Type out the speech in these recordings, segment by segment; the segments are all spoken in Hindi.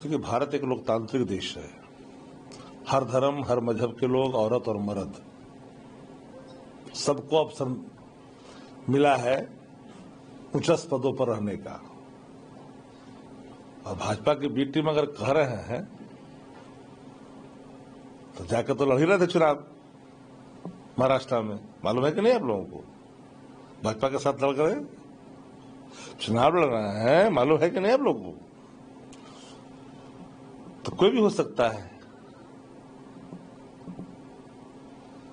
क्योंकि भारत एक लोकतांत्रिक देश है। हर धर्म, हर मजहब के लोग, औरत और मर्द, सबको अवसर मिला है उच्च पदों पर रहने का। और भाजपा की बी टीम अगर कह रहे हैं तो जाकर तो लड़ ही रहे थे चुनाव महाराष्ट्र में, मालूम है कि नहीं आप लोगों को? भाजपा के साथ लड़ कर चुनाव लड़ रहे हैं, मालूम है कि नहीं आप लोगों को? तो कोई भी हो सकता है,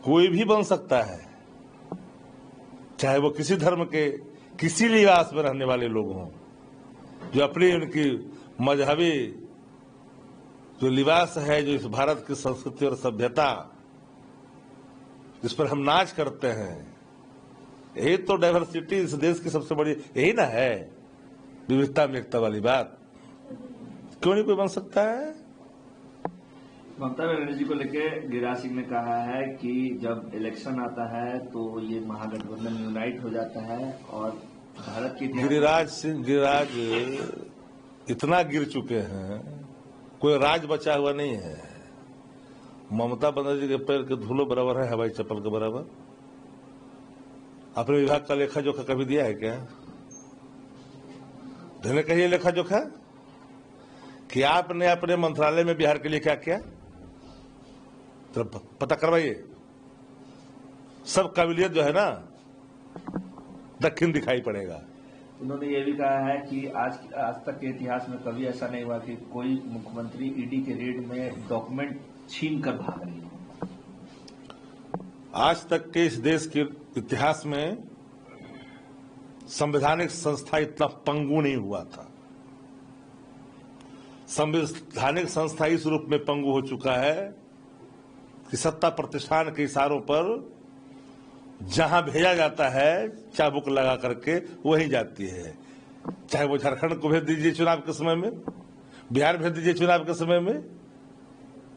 कोई भी बन सकता है, चाहे वो किसी धर्म के किसी लिबास में रहने वाले लोग हों, जो अपनी उनकी मजहबी जो लिबास है, जो इस भारत की संस्कृति और सभ्यता जिस पर हम नाच करते हैं, यही तो डाइवर्सिटी इस देश की सबसे बड़ी यही ना है, विविधता में एकता वाली बात। क्यों नहीं कोई बन सकता है? ममता बनर्जी को लेकर गिरिराज सिंह ने कहा है कि जब इलेक्शन आता है तो ये महागठबंधन यूनाइट हो जाता है और भारत की गिरिराज इतना गिर चुके हैं, कोई राज बचा हुआ नहीं है। ममता बनर्जी के पैर के धूलो बराबर है हवाई चप्पल के बराबर। अपने विभाग का लेखा जोखा कभी दिया है क्या? देने कहिए लेखा जोखा कि आपने अपने मंत्रालय में बिहार के लिए क्या किया, तो पता करवाइए। सब काबिलियत जो है ना दक्षिण दिखाई पड़ेगा। उन्होंने ये भी कहा है कि आज तक के इतिहास में कभी ऐसा नहीं हुआ कि कोई मुख्यमंत्री ईडी के रेड में डॉक्यूमेंट छीन कर भाग रही है। आज तक के इस देश के इतिहास में संवैधानिक संस्था इतना पंगु नहीं हुआ था। संवैधानिक संस्था इस रूप में पंगु हो चुका है कि सत्ता प्रतिष्ठान के इशारों पर जहां भेजा जाता है चाबुक लगा करके वहीं जाती है। चाहे वो झारखंड को भेज दीजिए चुनाव के समय में, बिहार भेज दीजिए चुनाव के समय में,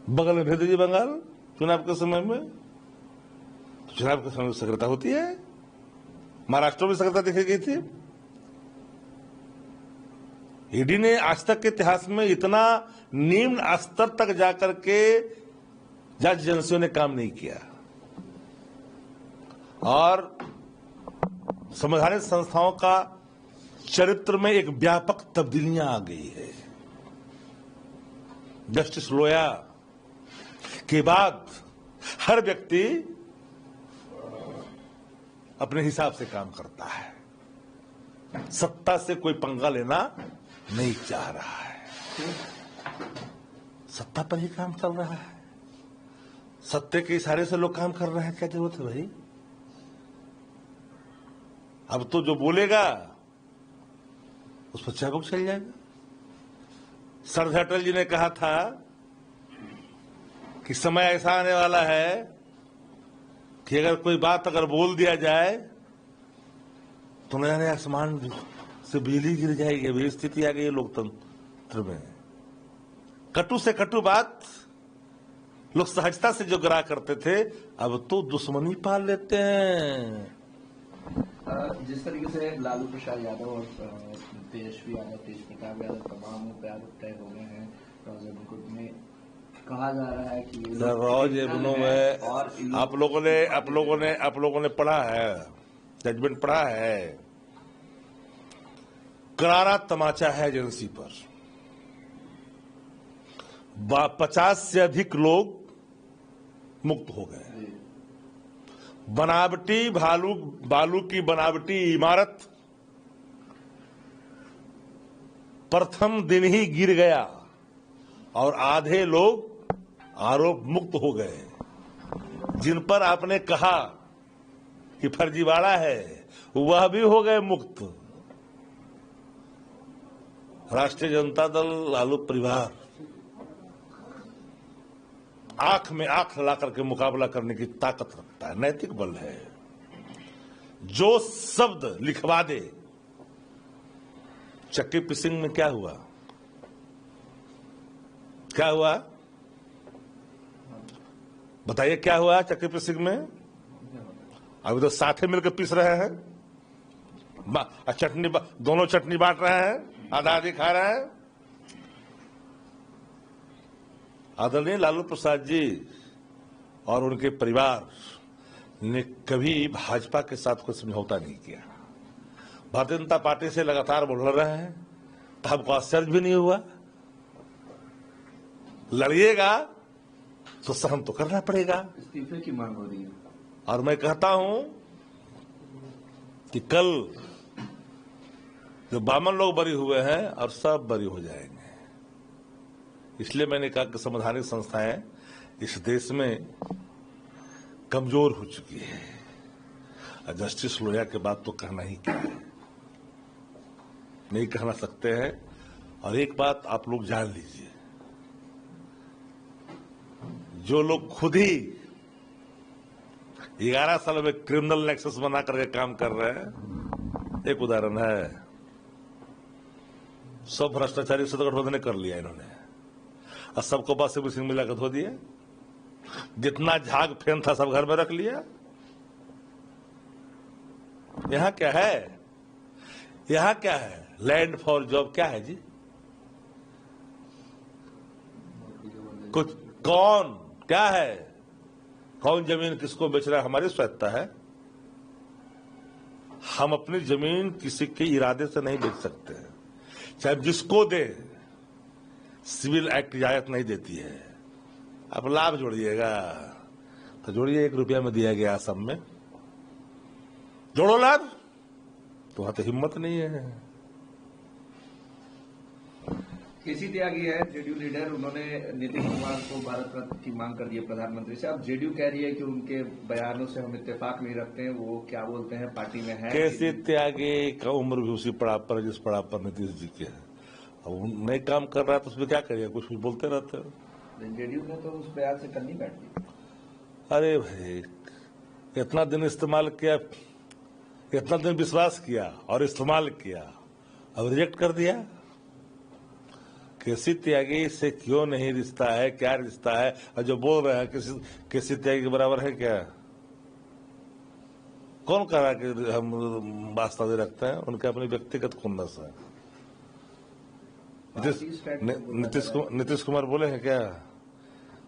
बगल में भेज दीजिए बंगाल चुनाव के समय में, तो चुनाव के समय में सक्रियता होती है। महाराष्ट्र में सक्रियता देखी गई थी। ईडी ने आज तक के इतिहास में इतना निम्न स्तर तक जाकर के जज एजेंसियों ने काम नहीं किया। और संवैधानिक संस्थाओं का चरित्र में एक व्यापक तब्दीलियां आ गई है। जस्टिस लोया के बाद हर व्यक्ति अपने हिसाब से काम करता है, सत्ता से कोई पंगा लेना नहीं चाह रहा है। सत्ता पर ही काम चल रहा है, सत्य के इशारे से लोग काम कर रहे हैं। क्या जरूरत है भाई? अब तो जो बोलेगा उस पर चाबुक चल जाएगा। सरदार अटल जी ने कहा था कि समय ऐसा आने वाला है कि अगर कोई बात अगर बोल दिया जाए तो न जाने आसमान से बिजली गिर जाएगी। अभी स्थिति आ गई है लोकतंत्र में। कटु से कटु बात लोग सहजता से जो गिरा करते थे, अब तो दुश्मनी पाल लेते हैं। जिस तरीके से लालू प्रसाद यादव और तेजस्वी यादव, तेज प्रताप यादव तमाम तय हो गए हैं रोज में, कहा जा रहा है कि रोज एवनों में आप लोगों ने पढ़ा है, जजमेंट पढ़ा है। करारा तमाचा है एजेंसी पर। 50 से अधिक लोग मुक्त हो गए। बनावटी बालू की बनावटी इमारत प्रथम दिन ही गिर गया और आधे लोग आरोप मुक्त हो गए। जिन पर आपने कहा कि फर्जीवाड़ा है, वह भी हो गए मुक्त। राष्ट्रीय जनता दल, लालू परिवार आंख में आंख ला करके मुकाबला करने की ताकत रखता है, नैतिक बल है। जो शब्द लिखवा दे। चक्की पिसिंग में क्या हुआ? क्या हुआ बताइए, क्या हुआ चक्की पिसिंग में? अभी तो साथे मिलकर पीस रहे हैं, चटनी दोनों चटनी बांट रहे हैं, आधा आधी खा रहे हैं। आदरणीय लालू प्रसाद जी और उनके परिवार ने कभी भाजपा के साथ कोई समझौता नहीं किया। भारतीय जनता पार्टी से लगातार बोल रहे हैं, तो हमको आश्चर्य भी नहीं हुआ। लड़िएगा तो सहन तो करना पड़ेगा। इस्तीफे की मांग हो रही है। और मैं कहता हूं कि कल जो 52 लोग बरी हुए हैं और सब बरी हो जाएंगे। इसलिए मैंने कहा कि संवैधानिक संस्थाएं इस देश में कमजोर हो चुकी है। और जस्टिस लोया के बाद तो कहना ही क्या है, नहीं कहना सकते हैं। और एक बात आप लोग जान लीजिए, जो लोग खुद ही 11 साल में क्रिमिनल नेक्सस बना करके काम कर रहे हैं, एक उदाहरण है, सब भ्रष्टाचारी से तो गठबंधन कर लिया इन्होंने और सबको बस से सिंह मिलाकर धो दिया। जितना झाग फेन था सब घर में रख लिया। यहां क्या है, यहां क्या है, लैंड फॉर जॉब क्या है जी? कुछ कौन क्या है, कौन जमीन किसको बेच रहा है? हमारी स्वायत्ता है। हम अपनी जमीन किसी के इरादे से नहीं बेच सकते हैं, चाहे जिसको दे। सिविल एक्ट इजाजत नहीं देती है। आप लाभ जोड़िएगा तो जोड़िए, 1 रुपया में दिया गया असम में, जोड़ो लाभ। तो वहां तो हिम्मत नहीं है। केसी त्यागी है जेडीयू लीडर, उन्होंने नीतीश कुमार को भारत रत्न की मांग कर दी है प्रधानमंत्री से। अब जेडीयू कह रही है कि उनके बयानों से हम इत्तेफाक नहीं रखते हैं। वो क्या बोलते हैं, पार्टी में है। केसी त्यागी का उम्र भी उसी पड़ाव पर जिस पड़ाव पर नीतीश जी के है। अब नए काम कर रहा है तो उसमें क्या करिए, कुछ भी बोलते रहते हो। जेडीयू ने तो उस बयान से करनी बैठ दी। अरे भाई, इतना दिन इस्तेमाल किया, इतना दिन विश्वास किया और इस्तेमाल किया, अब रिजेक्ट कर दिया। केसी त्यागी से क्यों नहीं रिश्ता है, क्या रिश्ता है? और जो बोल रहे हैं केसी त्यागी के बराबर है क्या? कौन कह रहा है कि हम वास्ता दे रखते हैं? उनके अपनी व्यक्तिगत खुन्नस है। नीतीश कुमार बोले हैं क्या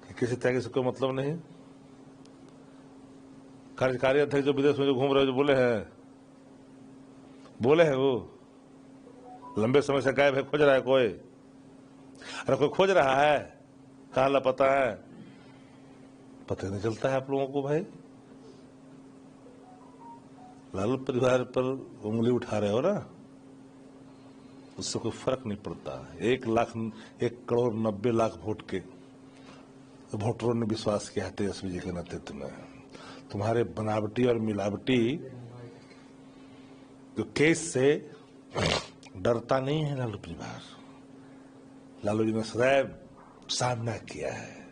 कि किसी त्यागी से कोई मतलब नहीं? कार्यकारी अध्यक्ष जो विदेश में जो घूम रहे जो बोले हैं वो लंबे समय से गायब है, खोज रहा है कोई। अरे कोई खोज रहा है, कहाँ लापता है, पता नहीं चलता है आप लोगों को। भाई लालू परिवार पर उंगली उठा रहे हो ना, उससे कोई फर्क नहीं पड़ता। 1,90,00,000 वोट के वोटरों ने विश्वास किया तेजस्वी जी के नेतृत्व में। तुम्हारे बनावटी और मिलावटी जो केस से डरता नहीं है लालू परिवार। लालू जी ने सदैव सामना किया है।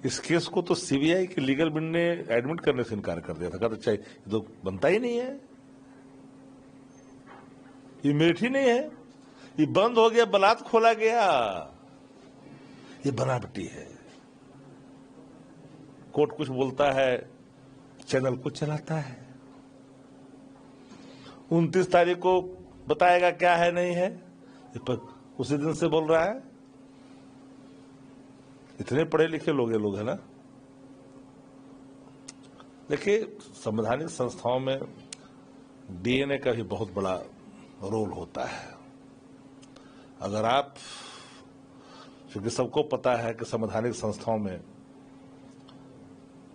इस केस को तो सीबीआई के लीगल बिल ने एडमिट करने से इनकार कर दिया था। कहता अच्छा, ये तो बनता ही नहीं है, ये मेरिट ही नहीं है, ये बंद हो गया, बलात् खोला गया, ये बनावटी है। कोर्ट कुछ बोलता है, चैनल कुछ चलाता है। 29 तारीख को बताएगा क्या है नहीं है, उसी दिन से बोल रहा है। इतने पढ़े लिखे लोग ये लोग है ना। देखिए, संवैधानिक संस्थाओं में डीएनए का भी बहुत बड़ा रोल होता है। अगर आप, क्योंकि सबको पता है कि संवैधानिक संस्थाओं में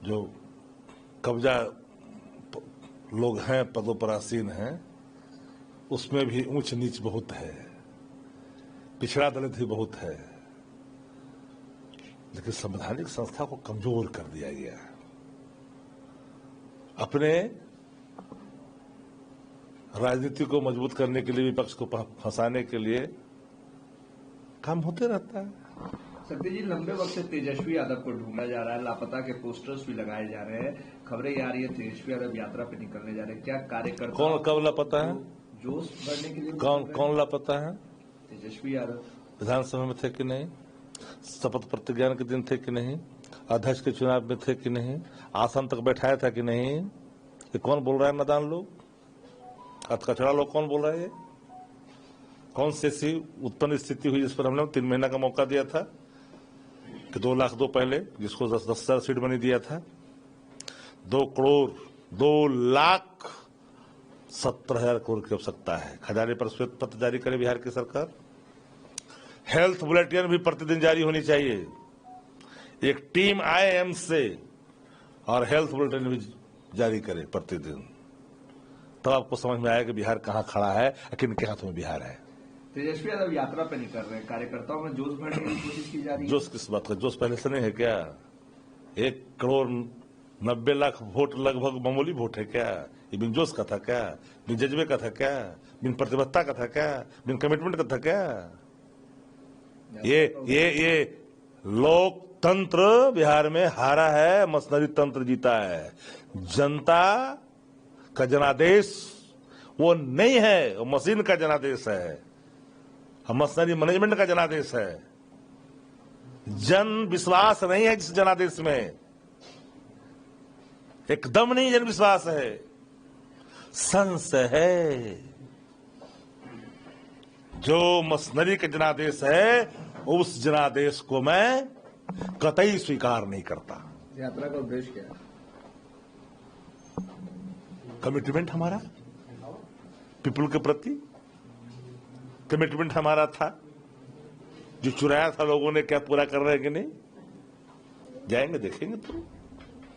जो कब्जा लोग हैं, पदों पर आसीन हैं, उसमें भी ऊंच नीच बहुत है, पिछड़ा दलित भी बहुत है। लेकिन संवैधानिक संस्था को कमजोर कर दिया गया। अपने राजनीति को मजबूत करने के लिए, विपक्ष को फंसाने के लिए काम होते रहता है। शक्ति जी, लंबे वक्त से तेजस्वी यादव को ढूंढा जा रहा है, लापता के पोस्टर्स भी लगाए जा रहे हैं, खबरें आ रही है तेजस्वी यादव यात्रा पे निकलने जा रहे हैं। क्या कार्यकर्ता कौन कब लापता है, जोश बढ़ने के लिए कौन लापता है? तेजस्वी यादव विधानसभा में थे कि नहीं, शपथ प्रतिज्ञान के दिन थे कि नहीं, अध्यक्ष के चुनाव में थे कि नहीं, आसन तक बैठाया था कि नहीं? ये कौन बोल रहा है? नादान लोग, कचड़ा लोग कौन बोल रहा है? ये कौन सी ऐसी उत्पन्न स्थिति हुई जिस पर हमने 3 महीना का मौका दिया था? कि 2 लाख दो पहले, जिसको 10,000 सीट बनी दिया था, 2,17,000 करोड़ की आवश्यकता है। खजाने पर श्वेत पत्र जारी करे बिहार की सरकार। हेल्थ बुलेटिन भी प्रतिदिन जारी होनी चाहिए। एक टीम आए एम्स से और हेल्थ बुलेटिन भी जारी करे प्रतिदिन, तब आपको समझ में आएगा कि बिहार कहां खड़ा है, किनके हाथों में बिहार है। तेजस्वी यादव यात्रा पे नहीं कर रहे हैं, कार्यकर्ताओं में जोश भरने की कोशिश की जा रही है। जोश किस बात का? जोश पहले से नहीं है क्या? 1,90,00,000 वोट लगभग मामूली वोट है क्या? ये बिन जोश का था क्या? बिन जज्बे का था क्या? बिन प्रतिबद्धता का था क्या? बिन कमिटमेंट का था क्या? ये लोकतंत्र बिहार में हारा है, मशीनरी तंत्र जीता है। जनता का जनादेश वो नहीं है, वो मशीन का जनादेश है, मशीनरी मैनेजमेंट का जनादेश है। जन विश्वास नहीं है जिस जनादेश में, एकदम नहीं जन विश्वास है, संशय है। जो मशीनरी का जनादेश है, उस जनादेश को मैं कतई स्वीकार नहीं करता। यात्रा का उद्देश्य क्या है? कमिटमेंट हमारा पीपल के प्रति, कमिटमेंट हमारा था। जो चुराया था लोगों ने, क्या पूरा कर रहे हैं कि नहीं, जाएंगे देखेंगे तो।